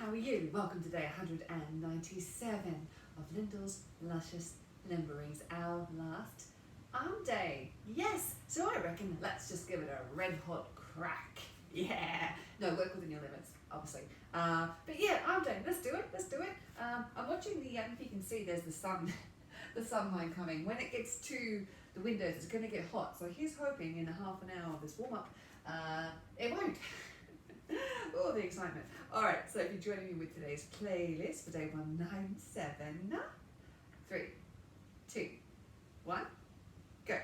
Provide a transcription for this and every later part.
how are you? Welcome to day 197 of Lyndall's Luscious Limberings, our last arm day. Yes, so I reckon let's just give it a red hot crack. Yeah, no, work within your limits, obviously. But yeah, arm day, let's do it. I'm watching the, if you can see, there's the sun, the sunline coming. When it gets to the windows, it's going to get hot. So here's hoping in a half an hour of this warm up, it won't. Oh, the excitement. All right, so if you're joining me with today's playlist for day 197, 3, 2, 1, go.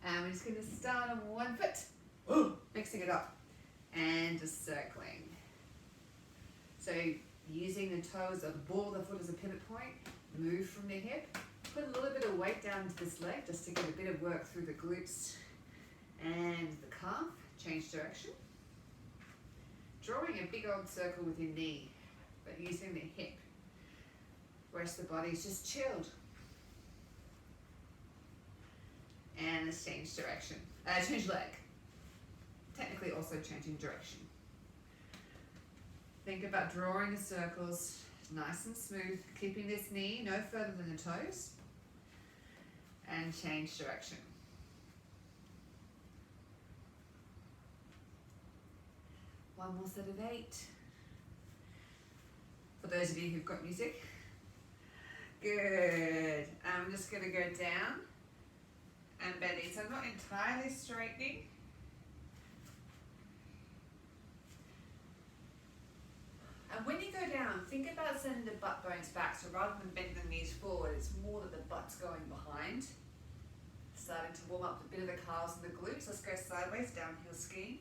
And we're just going to start on one foot, mixing it up, and just circling. So using the toes of the ball of the foot as a pivot point, move from the hip, put a little bit of weight down into this leg just to get a bit of work through the glutes and the calf, change direction. Drawing a big old circle with your knee, but using the hip. Rest of the body is just chilled. And let's change direction. Change leg. Technically also changing direction. Think about drawing the circles nice and smooth, keeping this knee no further than the toes. And change direction. One more set of 8. For those of you who've got music. Good. I'm just going to go down and bending. So I'm not entirely straightening. And when you go down, think about sending the butt bones back. So rather than bending the knees forward, it's more that the butt's going behind. Starting to warm up a bit of the calves and the glutes. Let's go sideways, downhill skiing.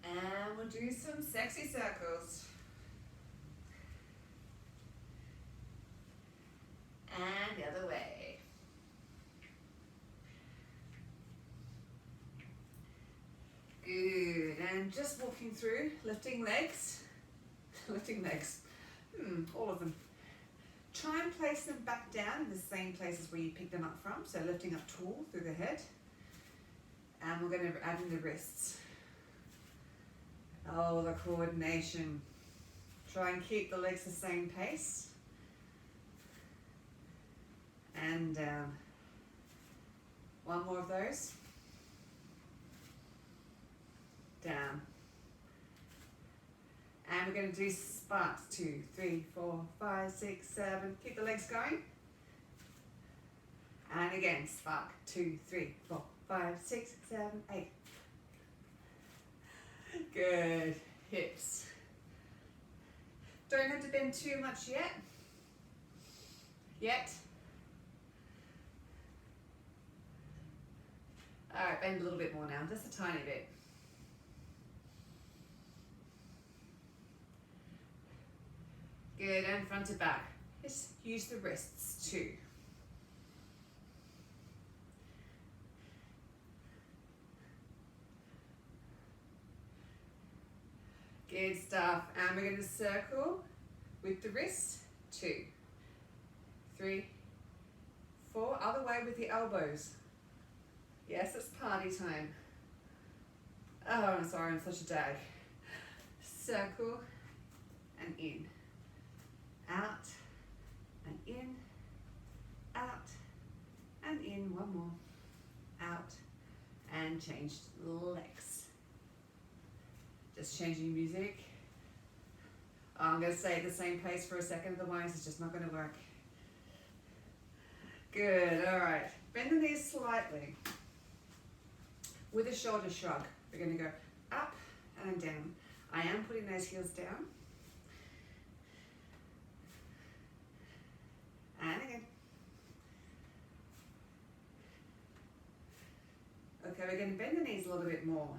And we'll do some sexy circles. And the other way. Good. And just walking through, lifting legs. Lifting legs. All of them. Try and place them back down in the same places where you picked them up from. So lifting up tall through the head. And we're going to add in the wrists. Oh, the coordination. Try and keep the legs the same pace. And down. One more of those. Down. And we're going to do sparks. 2, 3, 4, 5, 6, 7. Keep the legs going. And again, spark. 2, 3, 4, 5, 6, 7, 8. Good. Hips. Don't have to bend too much yet. All right, bend a little bit more now, just a tiny bit. Good, and front to back. Just use the wrists too. Good stuff. And we're going to circle with the wrist. 2, 3, 4. Other way with the elbows. Yes, it's party time. Oh, I'm sorry, I'm such a dag. Circle and in. Out and in. Out and in. One more. Out and change legs. Just changing music. Oh, I'm going to stay at the same place for a second, otherwise it's just not going to work. Good, all right. Bend the knees slightly. With a shoulder shrug, we're going to go up and down. I am putting those heels down. And again. Okay, we're going to bend the knees a little bit more.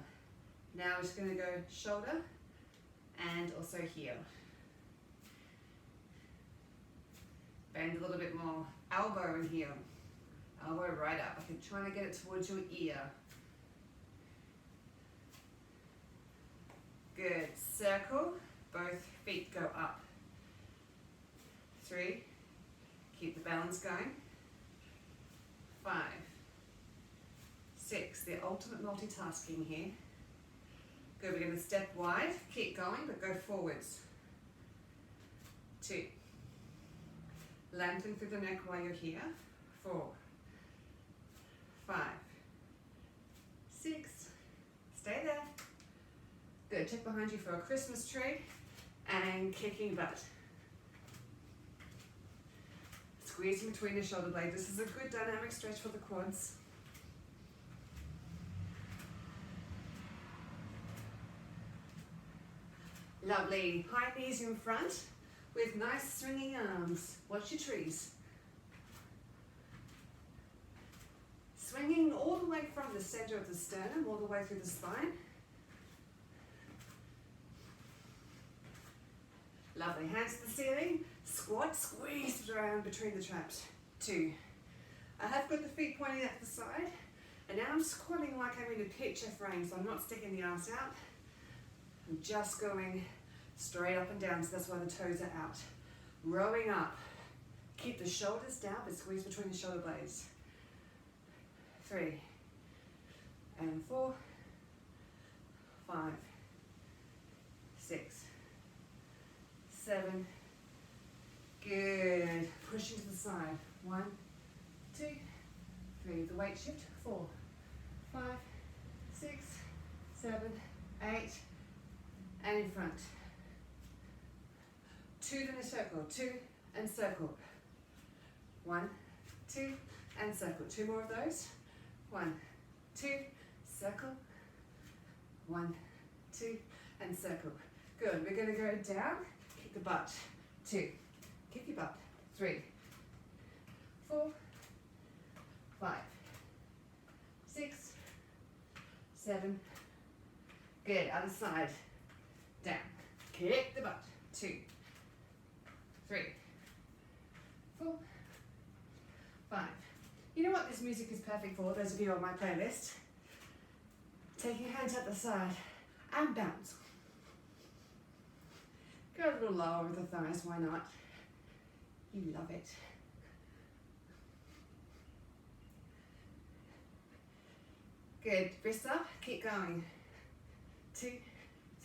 Now we're just going to go shoulder and also heel. Bend a little bit more. Elbow and heel. Elbow right up. I can try to get it towards your ear. Good. Circle. Both feet go up. 3. Keep the balance going. 5, 6. The ultimate multitasking here. Good, we're going to step wide, keep going, but go forwards. 2. Lengthen through the neck while you're here. 4, 5, 6. Stay there. Good, check behind you for a Christmas tree and kicking butt. Squeezing between the shoulder blades. This is a good dynamic stretch for the quads. Lovely. High knees in front with nice swinging arms. Watch your trees. Swinging all the way from the center of the sternum, all the way through the spine. Lovely. Hands to the ceiling. Squat, squeeze around between the traps. 2. I have got the feet pointing at the side. And now I'm squatting like I'm in a picture frame, so I'm not sticking the arse out. I'm just going straight up and down, so that's why the toes are out. Rowing up. Keep the shoulders down, but squeeze between the shoulder blades. 3 and 4, 5, 6, 7. Good. Pushing to the side. 1, 2, 3. The weight shift. 4, 5, 6, 7, 8, and in front. 2 in a circle. 2 and circle. 1, 2, and circle. 2 more of those. 1, 2, circle. 1, 2, and circle. Good. We're going to go down. Kick the butt. 2. Kick your butt. 3, 4, 5, 6, 7. Good. Other side. Down. Kick the butt. 2, 3, 4, 5. You know what this music is perfect for, those of you on my playlist? Take your hands at the side and bounce. Go a little lower with the thighs, why not? You love it. Good, wrists up, keep going. 2,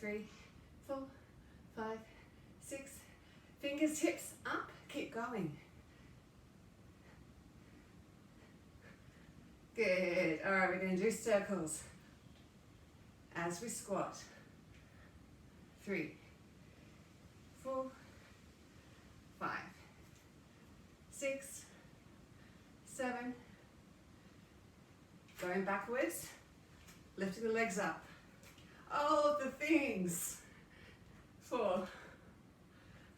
3, 4, 5, 6. Fingers, hips up, keep going. Good. All right, we're going to do circles as we squat. 3, 4, 5, 6, 7. Going backwards, lifting the legs up. Oh, the things. 4,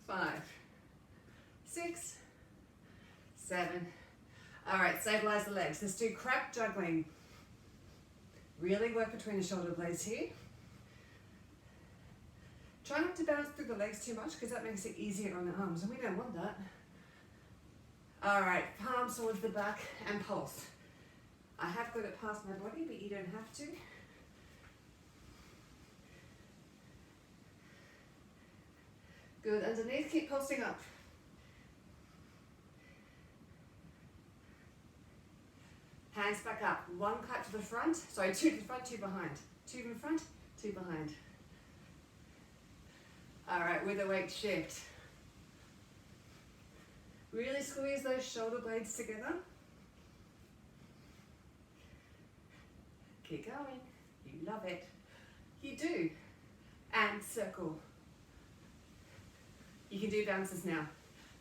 5, 6, 7. All right, stabilize the legs. Let's do crab juggling. Really work between the shoulder blades here. Try not to bounce through the legs too much because that makes it easier on the arms, and we don't want that. All right, palms towards the back and pulse. I have got it past my body, but you don't have to. Good, underneath, keep pulsing up. Hands back up. 1 clap to the front. Sorry, 2 to the front, 2 behind. 2 in front, 2 behind. All right, with a weight shift. Really squeeze those shoulder blades together. Keep going. You love it. You do. And circle. You can do bounces now.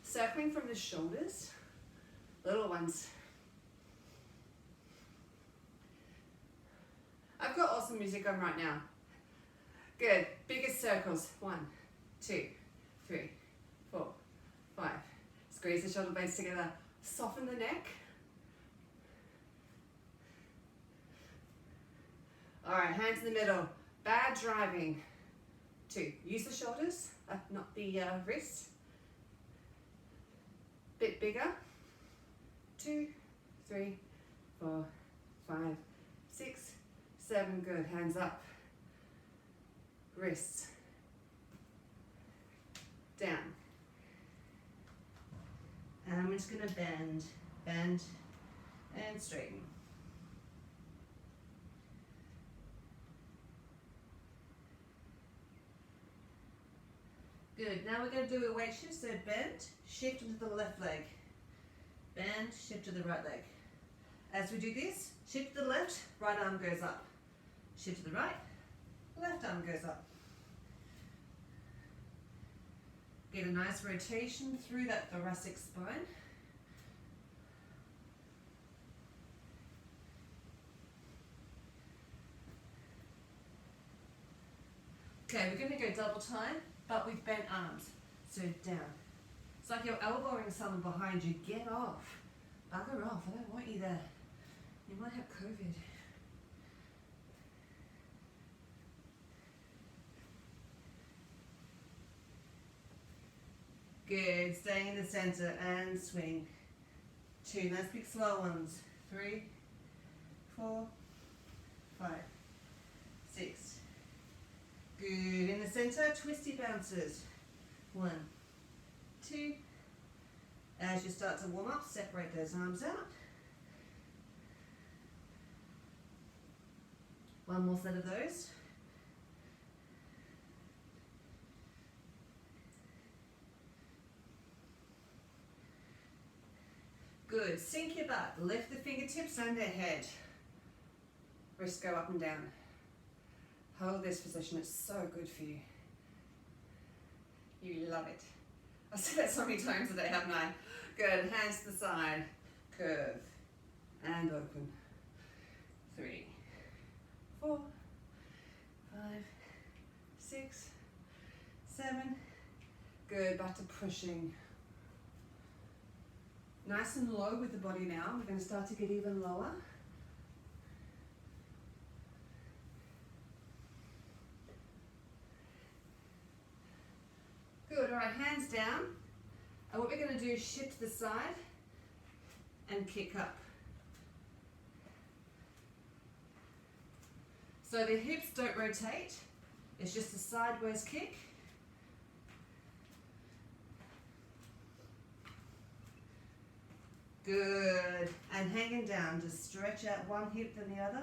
Circling from the shoulders. Little ones. I've got awesome music on right now. Good. Biggest circles. 1, 2, 3, 4, 5. Squeeze the shoulder blades together. Soften the neck. All right, hands in the middle. Bad driving. 2. Use the shoulders, not the wrists. Bit bigger. 2, 3, 4, 5, 6, 7. Good. Hands up. Wrists. Down. And I'm just going to bend, and straighten. Good, now we're going to do a weight shift, so bend, shift into the left leg, bend, shift to the right leg. As we do this, shift to the left, right arm goes up, shift to the right, left arm goes up. Get a nice rotation through that thoracic spine. Okay, we're going to go double time, but with bent arms. So down. It's like you're elbowing someone behind you. Get off. Bugger off. I don't want you there. You might have COVID. Good. Staying in the center and swing. 2. Nice big slow ones. 3, 4, 5, 6. Good. In the center, twisty bounces. 1, 2. As you start to warm up, separate those arms out. 1 more set of those. Good. Sink your butt. Lift the fingertips under head. Wrists go up and down. Hold this position. It's so good for you. You love it. I've said that so many times today, haven't I? Good. Hands to the side. Curve. And open. 3, 4, 5, 6, 7. Good. Back to pushing. Nice and low with the body now. We're going to start to get even lower. Good, all right, hands down. And what we're going to do is shift to the side and kick up. So the hips don't rotate. It's just a sideways kick. Good. And hanging down, just stretch out one hip than the other.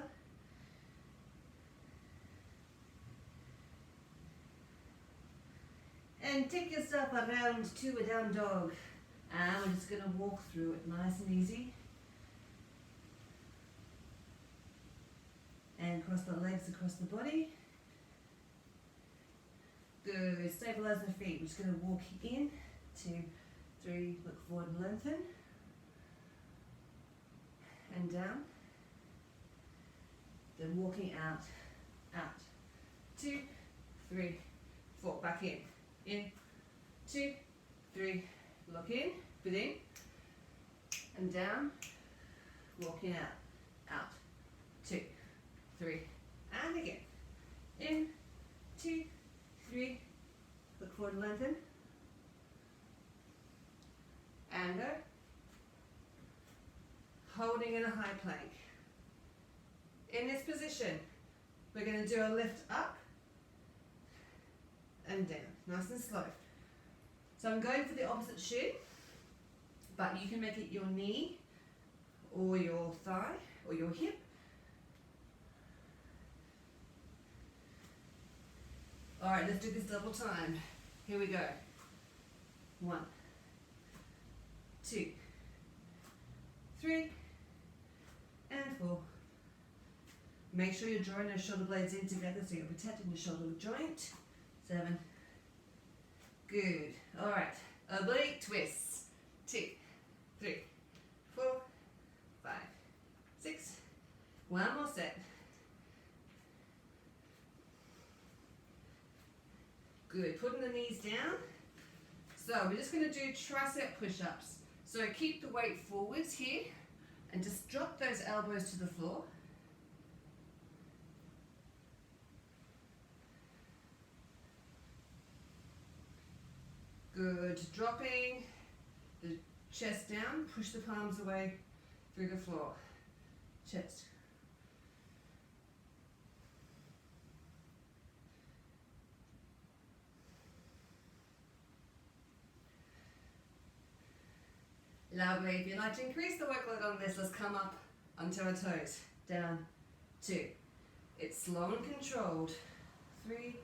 And take yourself around to a down dog. And we're just going to walk through it nice and easy. And cross the legs across the body. Good. Stabilize the feet. We're just going to walk in. 2, 3, look forward and lengthen. And down. Then walking out, out. 2, 3, 4. Back in. In. 2, 3. Look in. Breathe in. And down. Walking out. Out. 2, 3. And again. In. 2, 3. Look forward and lengthen. And go. Holding in a high plank. In this position, we're going to do a lift up and down, nice and slow. So I'm going for the opposite shin, but you can make it your knee or your thigh or your hip. All right, let's do this double time. Here we go. 1, 2, 3, and 4. Make sure you're drawing those shoulder blades in together so you're protecting the shoulder joint. 7. Good. All right. Oblique twists. 2, 3, 4, 5, 6. 1 more set. Good. Putting the knees down. So we're just going to do tricep push-ups. So keep the weight forwards here and just drop those elbows to the floor. Good. Dropping the chest down, push the palms away through the floor. Chest. Lovely. If you'd like to increase the workload on this, let's come up onto our toes, down, 2. It's slow and controlled. 3.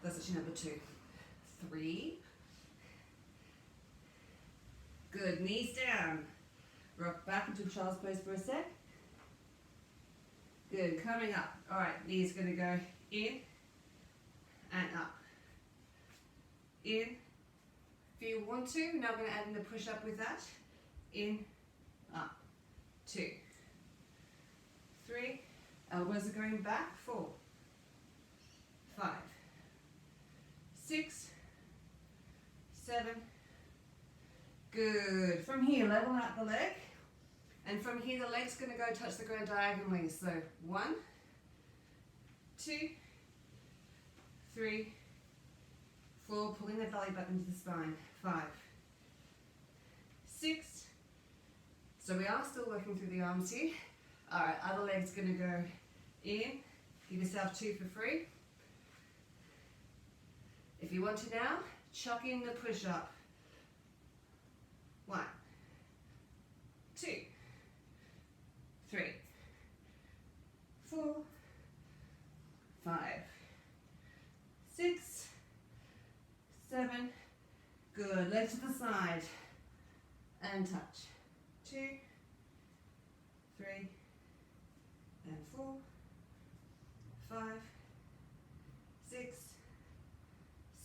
That's actually number 2. 3. Good, knees down. Rock back into child's pose for a sec. Good, coming up. All right, knees gonna go in and up. In. If you want to, now I'm gonna add in the push-up with that. In, up. 2. 3. Elbows are going back. 4. 5. 6. 7. Good. From here, level out the leg. And from here, the leg's going to go touch the ground diagonally. So 1, 2, 3, 4. Pulling the belly button into the spine. 5, 6. So we are still working through the arms here. All right, other leg's going to go in. Give yourself 2 for free. If you want to now, chuck in the push-up. 1, 2, 3, 4, 5, 6, 7. Good. Leg to the side and touch. 2, 3, and 4, 5, 6,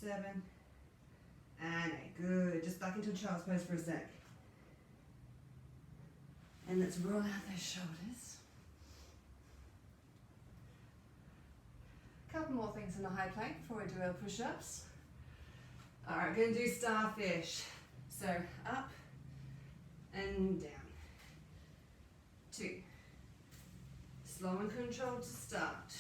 7, and 8. Good. Just back into child's pose for a sec. And let's roll out those shoulders. Couple more things in the high plank before we do our push-ups. All right, we're going to do Starfish. So up and down. 2. Slow and controlled to start.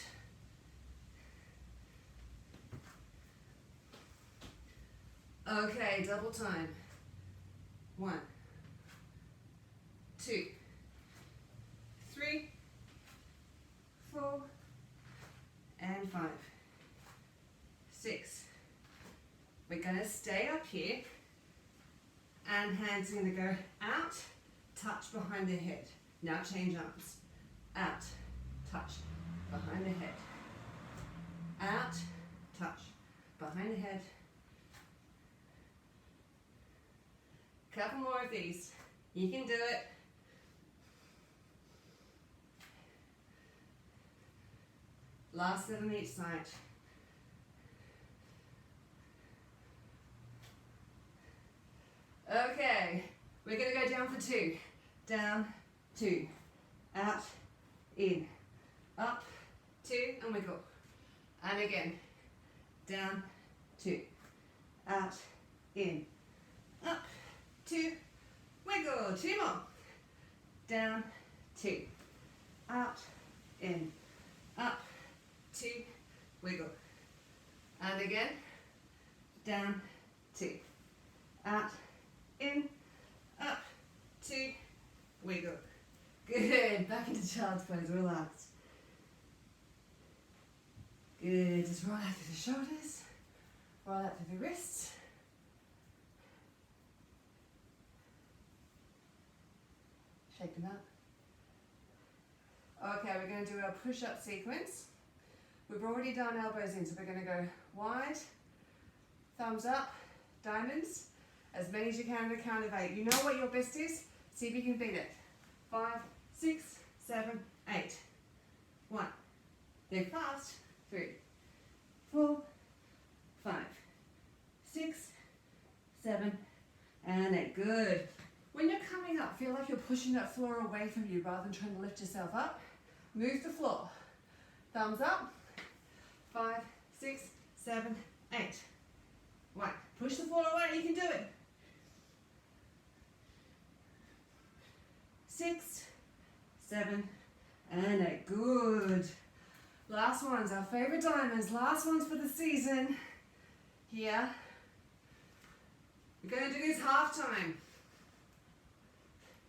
Okay, double time. 1, 2, 3, 4, and 5, 6. We're going to stay up here, and hands are going to go out, touch behind the head. Now change arms. Out, touch, behind the head. Out, touch, behind the head. Couple more of these. You can do it. Last 7 each side. Okay, we're going to go down for 2. Down, 2. Out, in. Up, 2, and wiggle. And again. Down, 2. Out, in. Up, 2. Wiggle. 2 more. Down, 2. Out, in. Up, 2. Wiggle. And again. Down, 2. Out, in. Up, 2. Wiggle. Good. Back into child's pose. Relax. Good. Just roll out through the shoulders. Roll out through the wrists. Shake them up. Okay, we're going to do our push-up sequence. We've already done elbows in, so we're going to go wide, thumbs up, diamonds, as many as you can in a count of 8. You know what your best is? See if you can beat it. 5, 6, 7, 8. 1. Go fast. 3, 4, 5, 6, 7, and 8. Good. When you're coming up, feel like you're pushing that floor away from you rather than trying to lift yourself up. Move the floor. Thumbs up. 5, 6, 7, 8. 1. Push the floor away. You can do it. 6, 7, and 8. Good. Last ones, our favorite diamonds. Last ones for the season. Here. We're going to do this half time.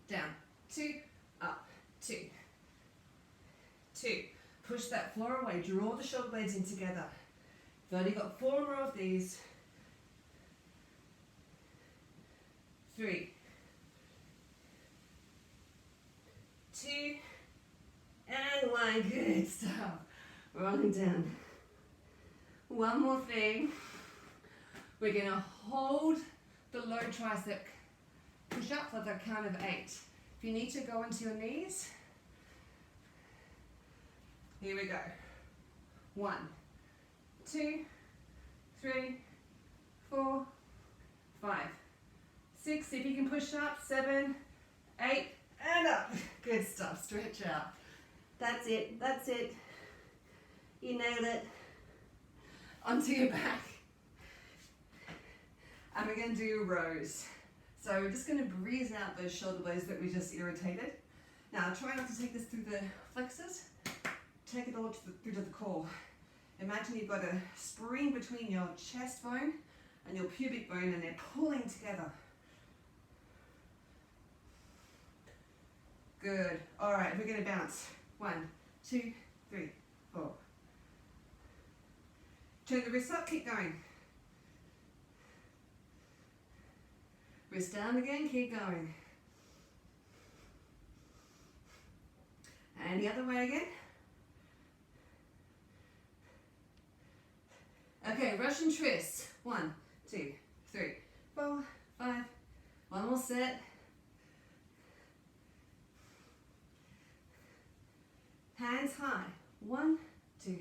Down, 2, up, 2, 2. Push that floor away, draw the shoulder blades in together. You've only got 4 more of these. 3, 9, good stuff. Rolling down. One more thing. We're gonna hold the low tricep push-up for the count of 8. If you need to go onto your knees, here we go. 1, 2, 3, 4, 5, 6. See if you can push up. 7, 8, and up. Good stuff. Stretch out. That's it. That's it. You nailed it. Onto your back. And we're going to do rows. So we're just going to breeze out those shoulder blades that we just irritated. Now try not to take this through the flexors. Take it all through to the core. Imagine you've got a spring between your chest bone and your pubic bone, and they're pulling together. Good. All right, we're going to bounce. 1, 2, 3, 4. Turn the wrists up, keep going. Wrist down again, keep going. And the other way again. Okay, Russian twist. 1, 2, 3, 4, 5. One more set. Hands high. 1, 2,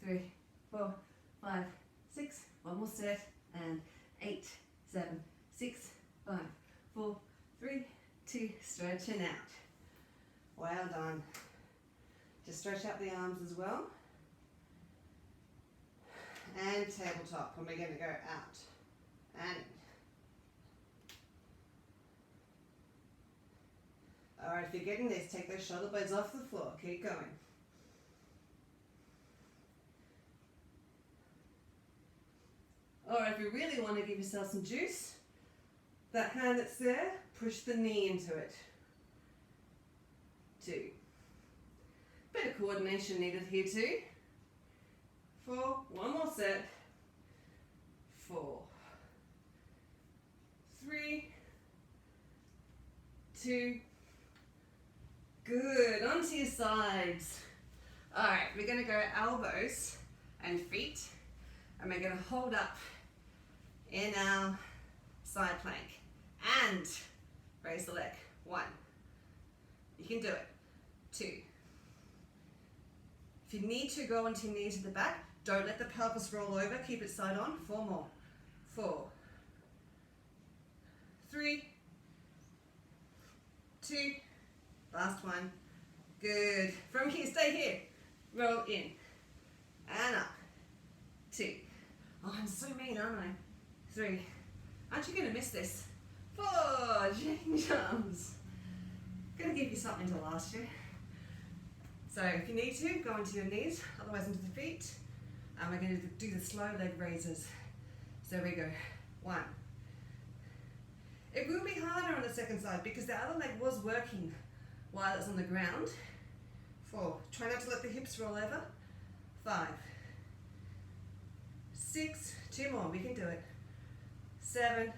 3, 4, 5, 6. One more set. And 8, 7, 6, 5, 4, 3, 2. Stretching out. Well done. Just stretch out the arms as well. And tabletop. And we're going to go out. And alright, if you're getting this, take those shoulder blades off the floor. Keep going. Alright, if you really want to give yourself some juice, that hand that's there, push the knee into it. 2. Bit of coordination needed here too. 4. One more set. 4. 3. 2. Good. Onto your sides. Alright, we're going to go elbows and feet, and we're going to hold up in our side plank and raise the leg. 1. You can do it. 2. If you need to go onto your knees at the back, don't let the pelvis roll over. Keep it side on. 4 more. 4. 3. 2. Last one. Good. From here, stay here. Roll in. And up. 2. Oh, I'm so mean, aren't I? 3. Aren't you going to miss this? 4. Change arms. Going to give you something to last you. So if you need to, go onto your knees, otherwise into the feet. And we're going to do the slow leg raises. So we go. 1. It will be harder on the second side because the other leg was working while it's on the ground. 4. Try not to let the hips roll over. 5. 6. 2 more. We can do it. 7.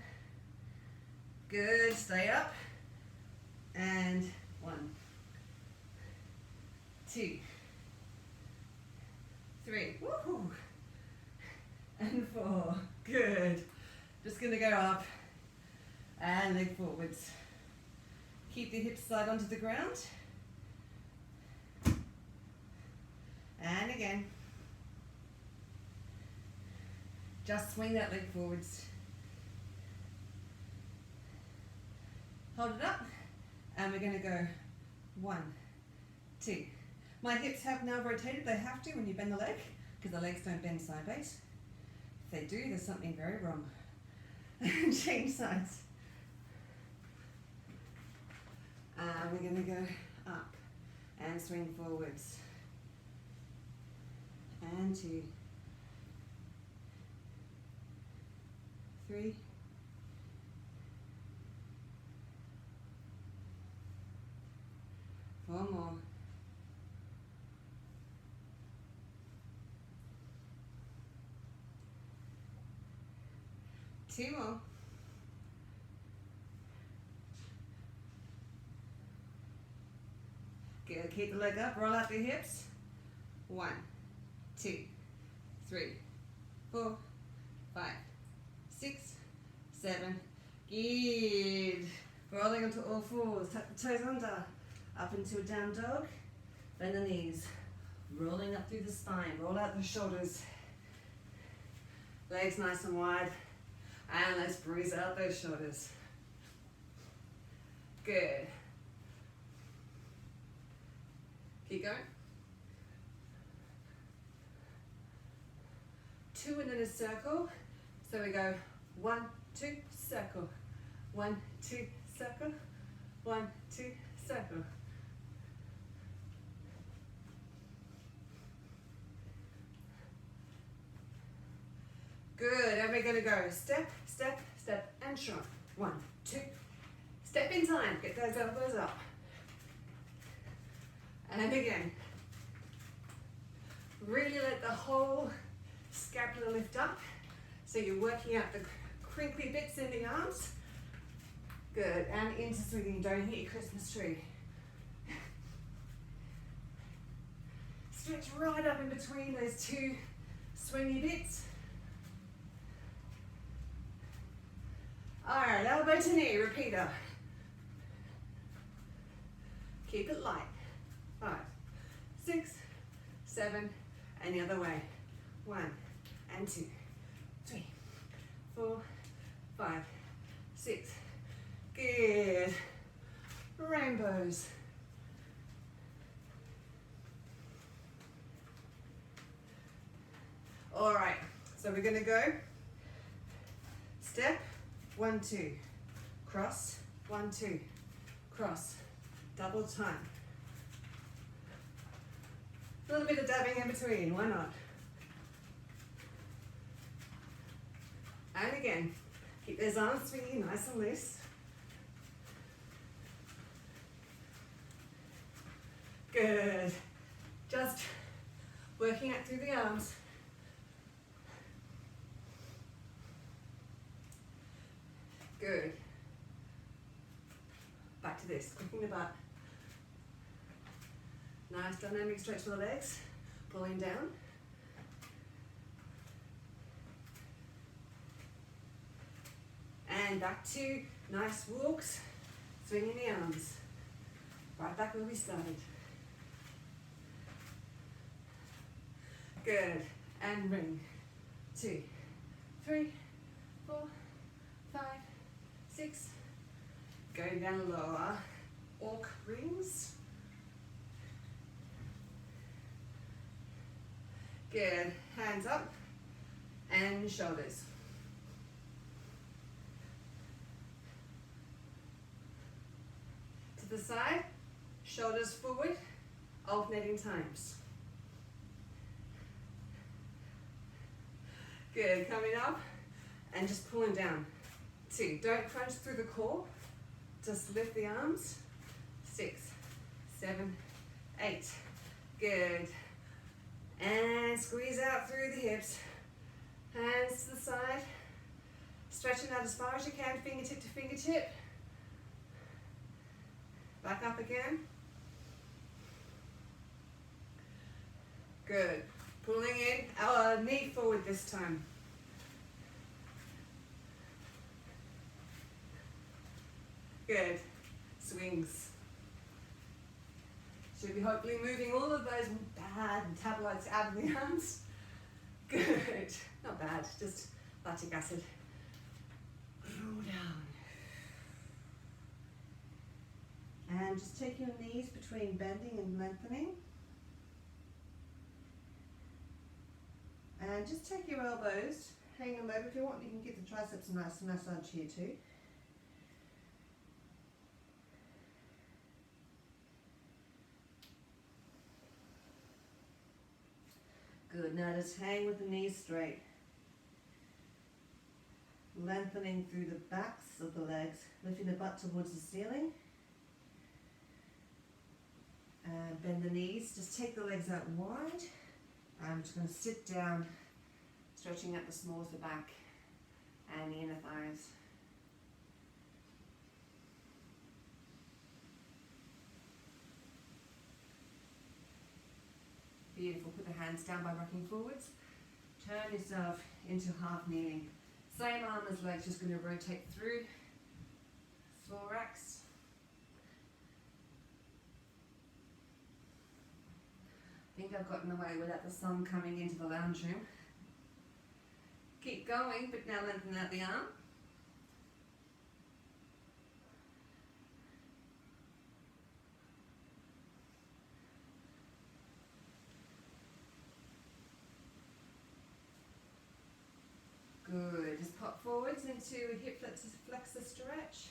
Good. Stay up. And 1. 2. 3. Woohoo! And 4. Good. Just going to go up and leg forwards. Keep the hips side onto the ground. And again. Just swing that leg forwards. Hold it up. And we're going to go 1, 2. My hips have now rotated. They have to when you bend the leg, because the legs don't bend sideways. If they do, there's something very wrong. Change sides. And we're going to go up and swing forwards. And 2. 3. 4 more. 2 more. Good. Keep the leg up, roll out the hips. 1, 2, 3, 4, 5, 6, 7. Good. Rolling onto all fours. Tuck the toes under. Up into a down dog. Bend the knees. Rolling up through the spine. Roll out the shoulders. Legs nice and wide. And let's breeze out those shoulders. Good. Keep going. 2 and then a circle. So we go 1, 2, circle. 1, 2, circle. 1, 2, circle. Good, and we're gonna go step, step, step, and shrug. 1, 2. Step in time, get those elbows up. And again. Really let the whole scapula lift up. So you're working out the crinkly bits in the arms. Good, and into swinging, don't hit your Christmas tree. Stretch right up in between those two swingy bits. Alright, elbow to knee, repeater. Keep it light. 5, 6, 7, and the other way. 1 and 2, 3, 4, 5, 6. Good. Rainbows. All right, so we're gonna go step, 1, 2, cross, 1, 2, cross, double time. A little bit of dabbing in between, why not? And again, keep those arms swinging nice and loose. Good. Just working out through the arms. Good. Back to this, kicking the butt. Nice dynamic stretch for the legs, pulling down. And back to nice walks, swinging the arms. Right back where we started. Good, and ring. 2, 3, 4, 5, 6. Going down lower, orc rings. Good, hands up and shoulders. To the side, shoulders forward, alternating times. Good, coming up and just pulling down. 2, don't crunch through the core, just lift the arms. 6, 7, 8, good. And squeeze out through the hips. Hands to the side. Stretching out as far as you can, fingertip to fingertip. Back up again. Good. Pulling in, our knee forward this time. Good. Swings. Should be hopefully moving all of those bad metabolites out of the arms. Good. Not bad, just lactic acid. Draw down. And just take your knees between bending and lengthening. And just take your elbows, hang them over. If you want, you can give the triceps a nice massage here too. Good, now just hang with the knees straight. Lengthening through the backs of the legs, lifting the butt towards the ceiling. And bend the knees, just take the legs out wide. I'm just going to sit down, stretching out the smalls of the back and the inner thighs. Beautiful, put hands down by rocking forwards. Turn yourself into half kneeling. Same arm as legs, just going to rotate through thorax. I think I've gotten away without the sun coming into the lounge room. Keep going, but now lengthen out the arm. Good, just pop forwards into a hip flexor stretch.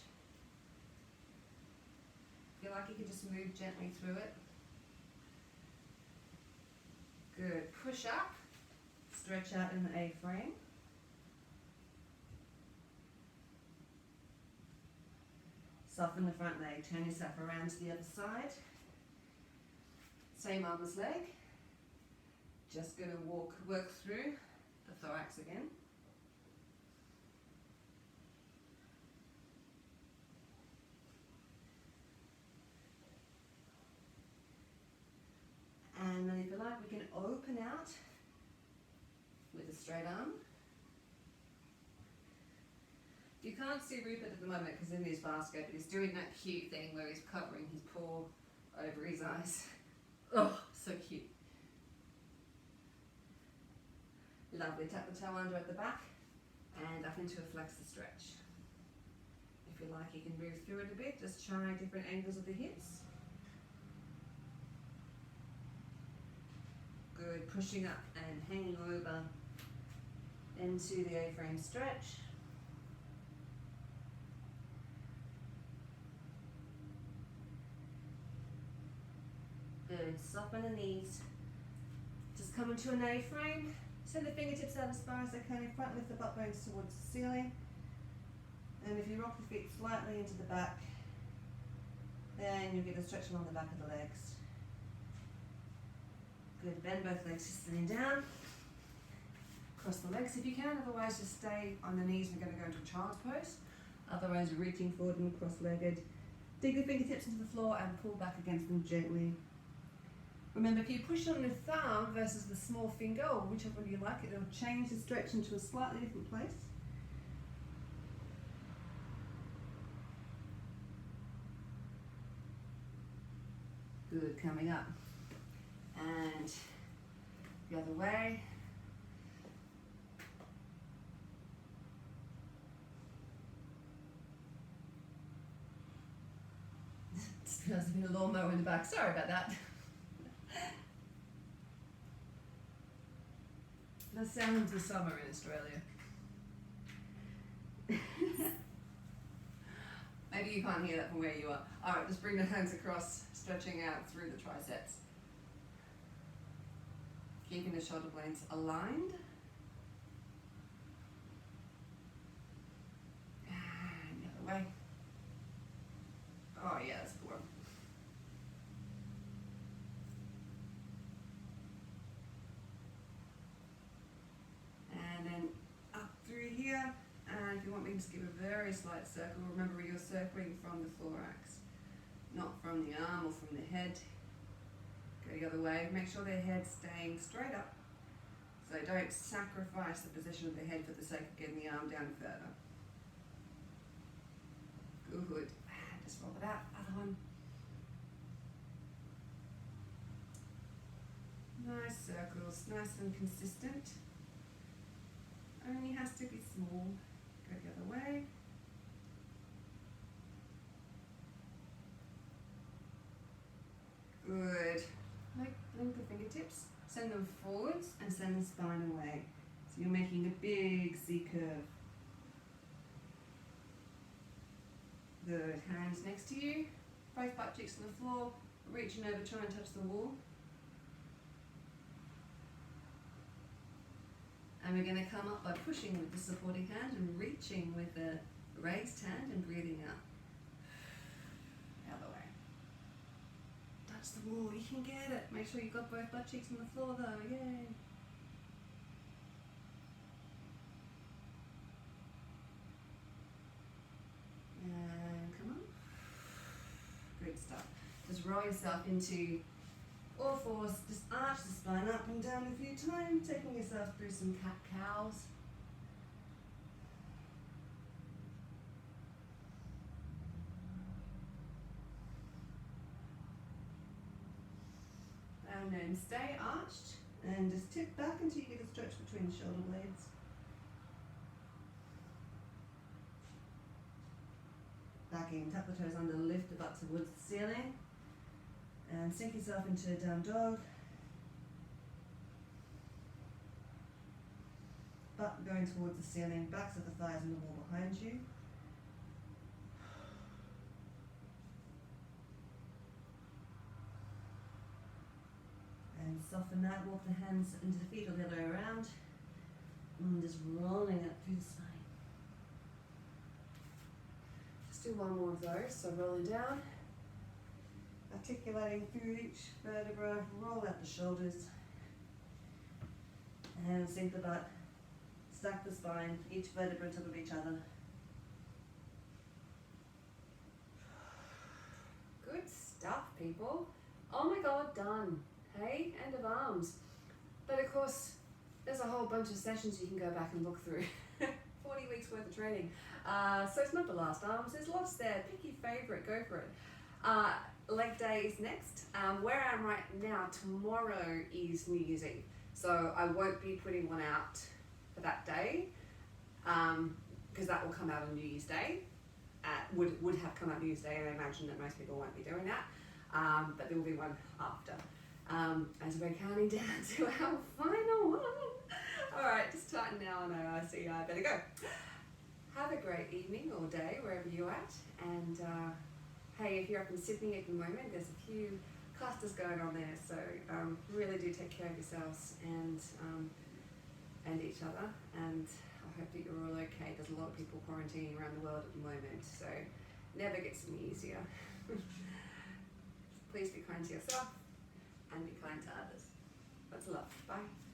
Feel like you can just move gently through it. Good, push up, stretch out in the A-frame. Soften the front leg, turn yourself around to the other side. Same arm as leg. Just going to work through the thorax again. And then if you like, we can open out with a straight arm. You can't see Rupert at the moment because in his basket, but he's doing that cute thing where he's covering his paw over his eyes. Oh, so cute. Lovely, tap the toe under at the back and up into a flexor stretch. If you like, you can move through it a bit, just try different angles of the hips. Good, pushing up and hanging over into the A-frame stretch. Good, soften the knees. Just come into an A-frame. Send the fingertips out as far as they can in front, lift the butt bones towards the ceiling. And if you rock the feet slightly into the back, then you'll get a stretch along the back of the legs. Good, bend both legs just sitting down. Cross the legs if you can, otherwise just stay on the knees. We're going to go into a child's pose. Otherwise reaching forward and cross-legged. Dig the fingertips into the floor and pull back against them gently. Remember, if you push on the thumb versus the small finger, or whichever one you like, it'll change the stretch into a slightly different place. Good, coming up. And the other way. There's been a lawnmower in the back, sorry about that. The sounds of summer in Australia. Maybe you can't hear that from where you are. Alright, just bring the hands across, stretching out through the triceps. Keeping the shoulder blades aligned. And the other way. Oh yeah, that's cool. And then up through here. And if you want me to just give a very slight circle, remember you're circling from the thorax, not from the arm or from the head. Go the other way. Make sure their head's staying straight up. So don't sacrifice the position of the head for the sake of getting the arm down further. Good. And just roll it out. Other one. Nice circles, nice and consistent. Only has to be small. Go the other way. Good. Link the fingertips, send them forwards and send the spine away. So you're making a big C curve. Good. Hands next to you. Both butt cheeks on the floor. Reaching over, try and touch the wall. And we're going to come up by pushing with the supporting hand and reaching with the raised hand and breathing out. Other way. Touch the wall, you can get it. Make sure you've got both butt cheeks on the floor though, yay. And come on. Good stuff. Just roll yourself into All fours, just arch the spine up and down a few times, taking yourself through some cat-cows. And then stay arched and just tip back until you get a stretch between the shoulder blades. Back in, tuck the toes under, lift the butt towards the ceiling and sink yourself into a down dog. Butt going towards the ceiling, backs of the thighs and the wall behind you. And soften that, walk the hands into the feet or the other way around. And just rolling up through the spine. Let's do one more of those. So rolling down. Articulating through each vertebra, roll out the shoulders. And sink the butt. Stack the spine, each vertebra on top of each other. Good stuff, people. Oh my God, done. Hey, end of arms. But of course, there's a whole bunch of sessions you can go back and look through. 40 weeks worth of training. So it's not the last arms, there's lots there. Pick your favorite, go for it. Leg day is next. Where I am right now, tomorrow is New Year's Eve. So I won't be putting one out for that day, because that will come out on New Year's Day. Would have come out New Year's Day, and I imagine that most people won't be doing that. But there will be one after. As we're counting down to our final one. Alright, just tighten now and I see I better go. Have a great evening or day wherever you're at. And hey, if you're up in Sydney at the moment, there's a few clusters going on there. So really do take care of yourselves and each other. And I hope that you're all okay. There's a lot of people quarantining around the world at the moment. So never gets any easier. Please be kind to yourself and be kind to others. Lots of love. Bye.